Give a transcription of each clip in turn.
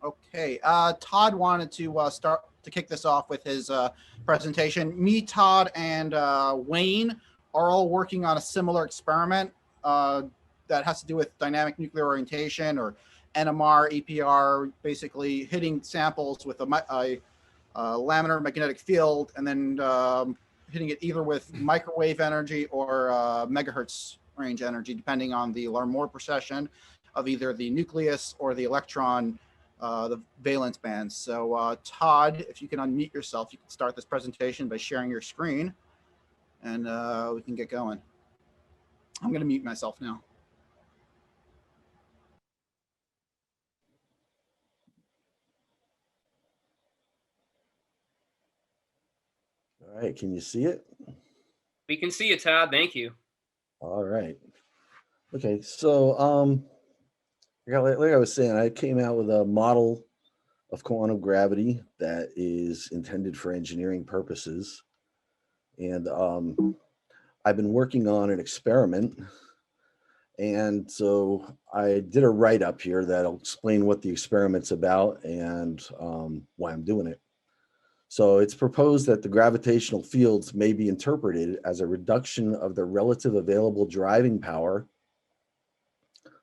Okay, Todd wanted to start to kick this off with his presentation. Me, Todd, and Wayne are all working on a similar experiment that has to do with dynamic nuclear orientation, or NMR, APR, basically hitting samples with a laminar magnetic field and then hitting it either with microwave energy or megahertz range energy, depending on the Larmor precession of either the nucleus or the electron, the valence bands. So Todd, if you can unmute yourself, you can start this presentation by sharing your screen, and we can get going. I'm going to mute myself now. All right, can you see it? We can see it, Todd. Thank you. All right. Okay, so like I was saying, I came out with a model of quantum gravity that is intended for engineering purposes. And I've been working on an experiment. And so I did a write-up here that'll explain what the experiment's about and why I'm doing it. So it's proposed that the gravitational fields may be interpreted as a reduction of the relative available driving power,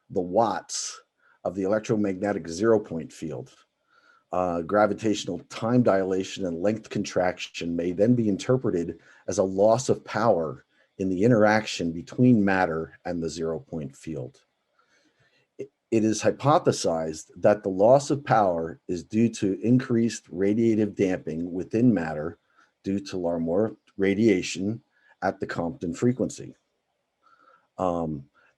the watts, of the electromagnetic zero-point field. Gravitational time dilation and length contraction may then be interpreted as a loss of power in the interaction between matter and the zero-point field. It is hypothesized that the loss of power is due to increased radiative damping within matter due to Larmor radiation at the Compton frequency.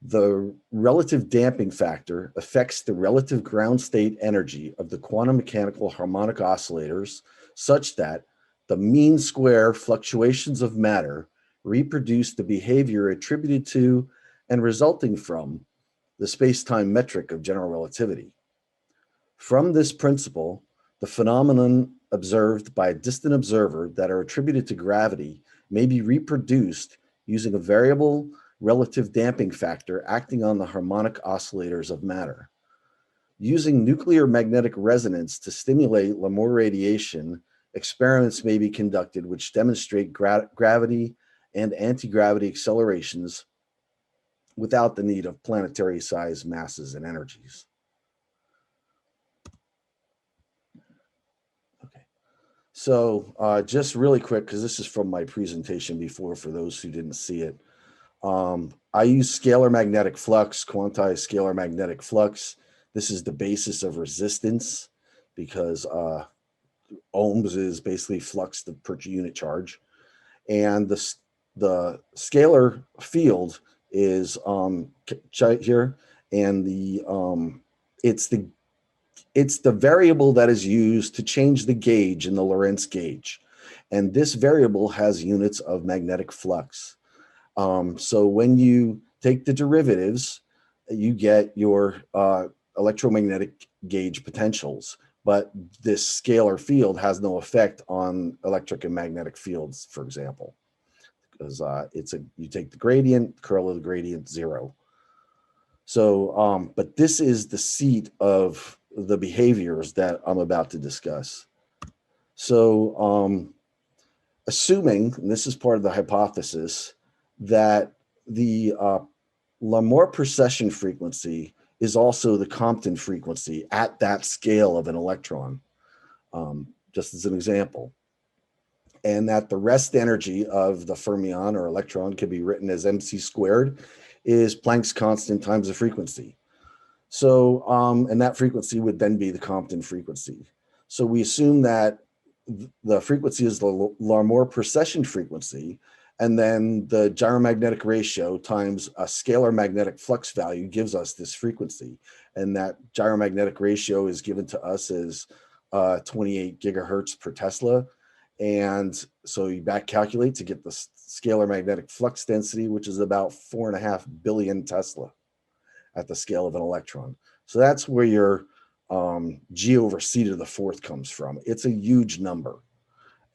The relative damping factor affects the relative ground state energy of the quantum mechanical harmonic oscillators such that the mean square fluctuations of matter reproduce the behavior attributed to and resulting from the space-time metric of general relativity. From this principle, the phenomenon observed by a distant observer that are attributed to gravity may be reproduced using a variable relative damping factor acting on the harmonic oscillators of matter. Using nuclear magnetic resonance to stimulate Larmor radiation, experiments may be conducted which demonstrate gravity and anti-gravity accelerations without the need of planetary size masses and energies. Okay, so just really quick, because this is from my presentation before for those who didn't see it. I use scalar magnetic flux, quantized scalar magnetic flux. This is the basis of resistance because ohms is basically flux per unit charge. And the scalar field is here, and it's the variable that is used to change the gauge in the Lorentz gauge. And this variable has units of magnetic flux. So when you take the derivatives, you get your electromagnetic gauge potentials, but this scalar field has no effect on electric and magnetic fields, for example, because you take the gradient, curl of the gradient, 0. So, but this is the seat of the behaviors that I'm about to discuss. So, assuming, and this is part of the hypothesis, that the Larmor precession frequency is also the Compton frequency at that scale of an electron, just as an example. And that the rest energy of the fermion or electron can be written as mc squared is Planck's constant times the frequency. So, and that frequency would then be the Compton frequency. So we assume that the frequency is the Larmor precession frequency, and then the gyromagnetic ratio times a scalar magnetic flux value gives us this frequency. And that gyromagnetic ratio is given to us as 28 gigahertz per Tesla. And so you back calculate to get the scalar magnetic flux density, which is about 4.5 billion Tesla at the scale of an electron. So that's where your G over C to the fourth comes from. It's a huge number.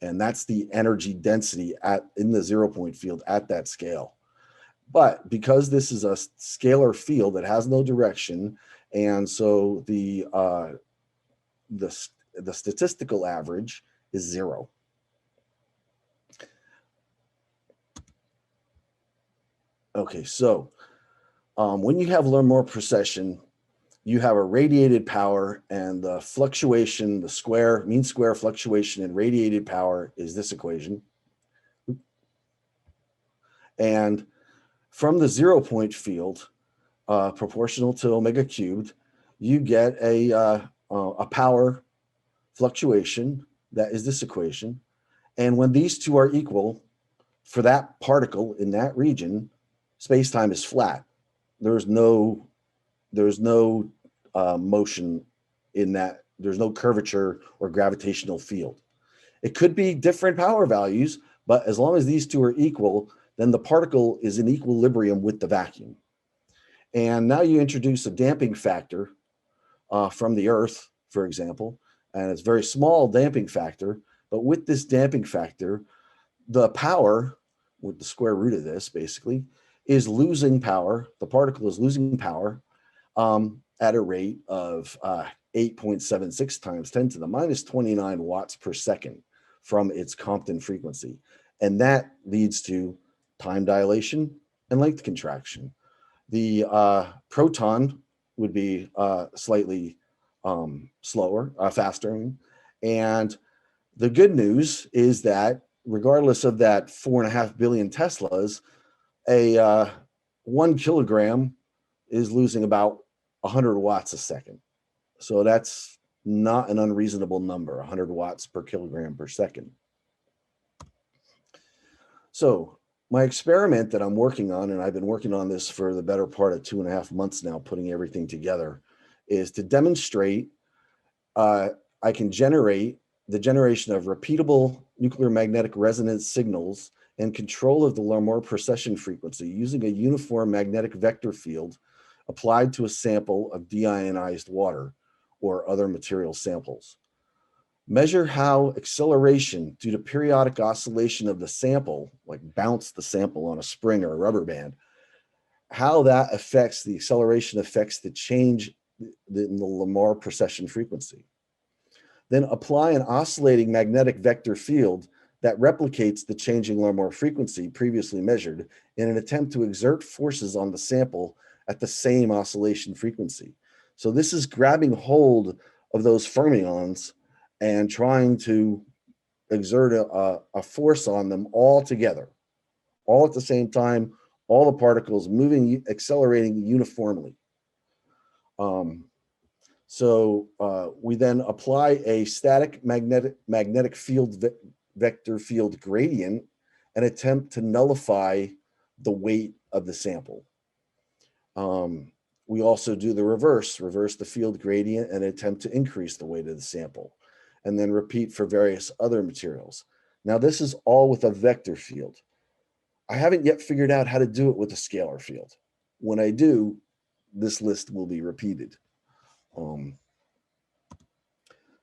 And that's the energy density in the zero-point field at that scale. But because this is a scalar field that has no direction, and so the the statistical average is 0. Okay, so when you have Larmor precession, you have a radiated power, and the fluctuation, the square, mean square fluctuation in radiated power is this equation. And from the 0-point field, proportional to omega cubed, you get a power fluctuation that is this equation. And when these two are equal, for that particle in that region, space-time is flat. There's no motion in that. There's no curvature or gravitational field. It could be different power values, but as long as these two are equal, then the particle is in equilibrium with the vacuum. And now you introduce a damping factor from the Earth, for example, and it's a very small damping factor, but with this damping factor, the power, with the square root of this basically, is losing power. The particle is losing power at a rate of 8.76 times 10 to the minus 29 watts per second from its Compton frequency. And that leads to time dilation and length contraction. The proton would be slightly slower, faster. And the good news is that regardless of that 4.5 billion Teslas, a 1 kilogram is losing about 100 watts a second. So that's not an unreasonable number, 100 watts per kilogram per second. So my experiment that I'm working on, and I've been working on this for the better part of 2.5 months now, putting everything together, is to demonstrate I can generate the generation of repeatable nuclear magnetic resonance signals and control of the Larmor precession frequency using a uniform magnetic vector field applied to a sample of deionized water or other material samples. Measure how acceleration due to periodic oscillation of the sample, like bounce the sample on a spring or a rubber band, how that affects the acceleration affects the change in the Larmor precession frequency. Then apply an oscillating magnetic vector field that replicates the changing Larmor frequency previously measured in an attempt to exert forces on the sample at the same oscillation frequency. So this is grabbing hold of those fermions and trying to exert a force on them all together, all at the same time, all the particles moving, accelerating uniformly. So we then apply a static magnetic field vector field gradient and attempt to nullify the weight of the sample. We also do the reverse the field gradient and attempt to increase the weight of the sample, and then repeat for various other materials. Now this is all with a vector field. I haven't yet figured out how to do it with a scalar field. When I do, this list will be repeated.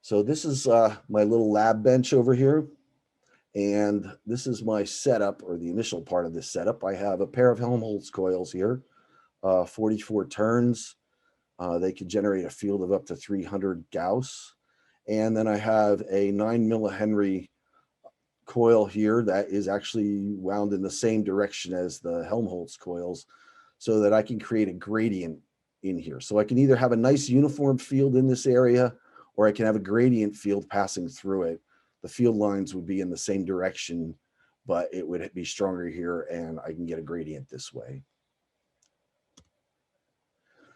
So this is my little lab bench over here. And this is my setup, or the initial part of this setup. I have a pair of Helmholtz coils here, 44 turns. They could generate a field of up to 300 Gauss. And then I have a 9 millihenry coil here that is actually wound in the same direction as the Helmholtz coils so that I can create a gradient in here. So I can either have a nice uniform field in this area, or I can have a gradient field passing through it. The field lines would be in the same direction, but it would be stronger here, and I can get a gradient this way.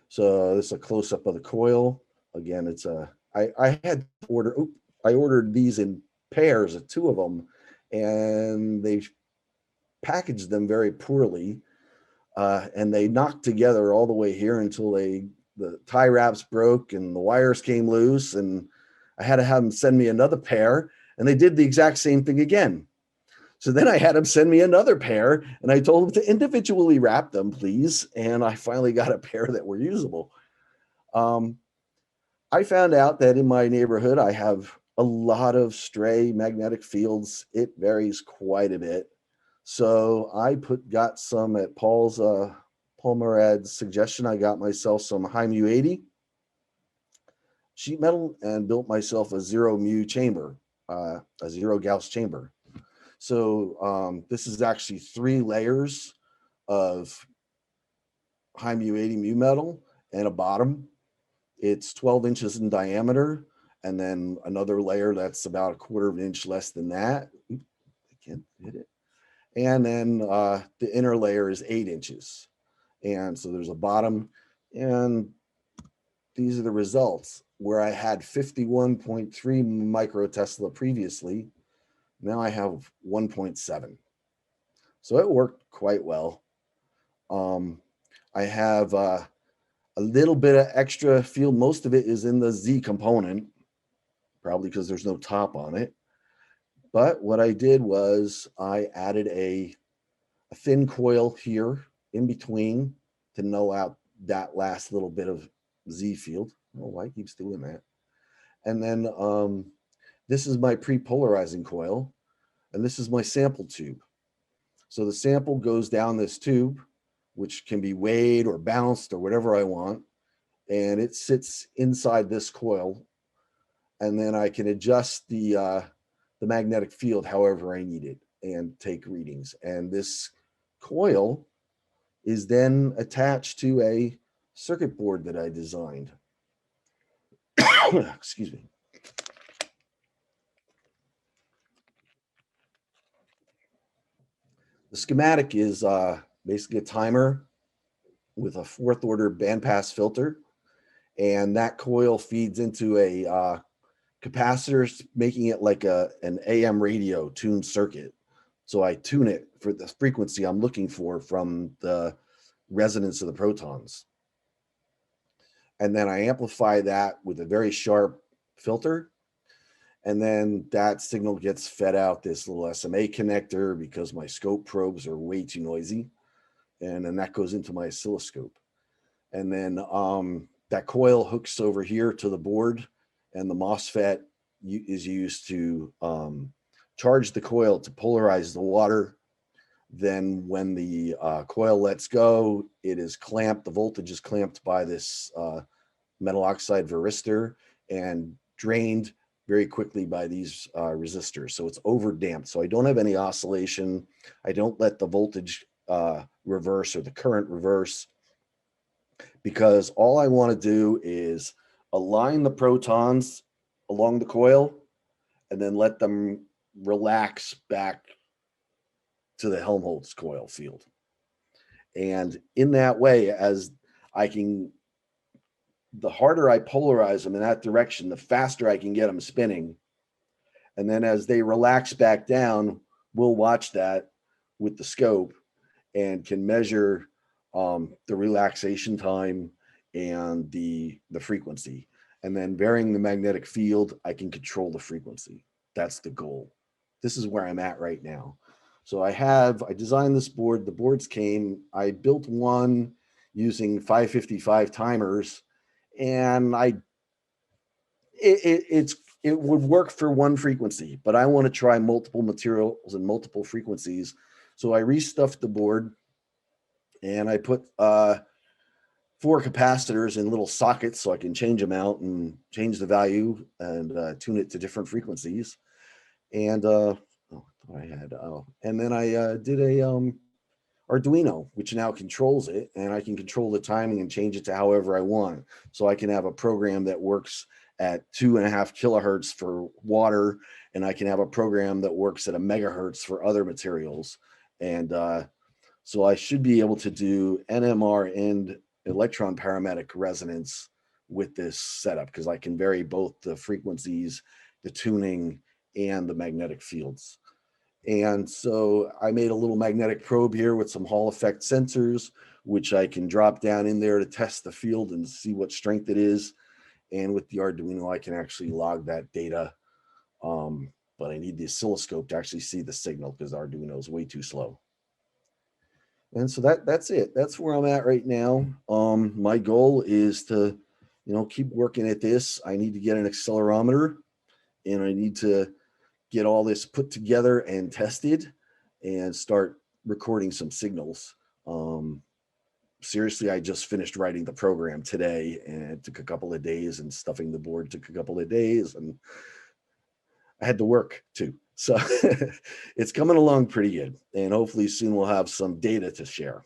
So this is a close-up of the coil. Again, it's a, I ordered these in pairs of 2 of them, and they packaged them very poorly, and they knocked together all the way here until the tie wraps broke and the wires came loose, and I had to have them send me another pair, and they did the exact same thing again. So then I had them send me another pair, and I told them to individually wrap them, please, and I finally got a pair that were usable. I found out that in my neighborhood, I have a lot of stray magnetic fields. It varies quite a bit. So I got some at Paul Murad's suggestion. I got myself some High Mu 80, sheet metal and built myself a 0 mu chamber, a 0 Gauss chamber. So this is actually 3 layers of high mu 80 mu metal and a bottom. It's 12 inches in diameter, and then another layer that's about a 1/4 of an inch less than that. Oops, I can't hit it. And then the inner layer is 8 inches. And so there's a bottom, and these are the results. Where I had 51.3 microtesla previously, now I have 1.7. So it worked quite well. I have a little bit of extra field. Most of it is in the Z component, probably because there's no top on it. But what I did was I added a thin coil here in between to null out that last little bit of Z field. I don't know why it keeps doing that. And then this is my pre-polarizing coil, and this is my sample tube. So the sample goes down this tube, which can be weighed or bounced or whatever I want, and it sits inside this coil. And then I can adjust the magnetic field however I need it and take readings. And this coil is then attached to a circuit board that I designed. Excuse me. The schematic is basically a timer with a 4th order bandpass filter, and that coil feeds into a capacitor, making it like an AM radio tuned circuit. So I tune it for the frequency I'm looking for from the resonance of the protons. And then I amplify that with a very sharp filter. And then that signal gets fed out this little SMA connector because my scope probes are way too noisy. And then that goes into my oscilloscope. And then that coil hooks over here to the board, and the MOSFET is used to charge the coil to polarize the water. Then when the coil lets go, it is clamped. The voltage is clamped by this metal oxide varistor and drained very quickly by these resistors. So it's over damped. So I don't have any oscillation. I don't let the voltage reverse or the current reverse, because all I want to do is align the protons along the coil and then let them relax back to the Helmholtz coil field. And in that way, as I can, the harder I polarize them in that direction, the faster I can get them spinning. And then as they relax back down, we'll watch that with the scope and can measure the relaxation time and the frequency. And then varying the magnetic field, I can control the frequency. That's the goal. This is where I'm at right now. So I designed this board. The boards came. I built one using 555 timers, and it would work for one frequency, but I want to try multiple materials and multiple frequencies. So I restuffed the board, and I put 4 capacitors in little sockets so I can change them out and change the value and tune it to different frequencies. And and then I did a Arduino, which now controls it, and I can control the timing and change it to however I want. So I can have a program that works at 2.5 kilohertz for water, and I can have a program that works at a megahertz for other materials. And so I should be able to do NMR and electron parametric resonance with this setup, because I can vary both the frequencies, the tuning, and the magnetic fields. And so I made a little magnetic probe here with some Hall effect sensors, which I can drop down in there to test the field and see what strength it is. And with the Arduino, I can actually log that data. But I need the oscilloscope to actually see the signal, because the Arduino is way too slow. And so that's it. That's where I'm at right now. My goal is to, keep working at this. I need to get an accelerometer, and I need to get all this put together and tested and start recording some signals. seriously, I just finished writing the program today, and it took a couple of days, and stuffing the board took a couple of days, and I had to work too. So it's coming along pretty good, and hopefully soon we'll have some data to share.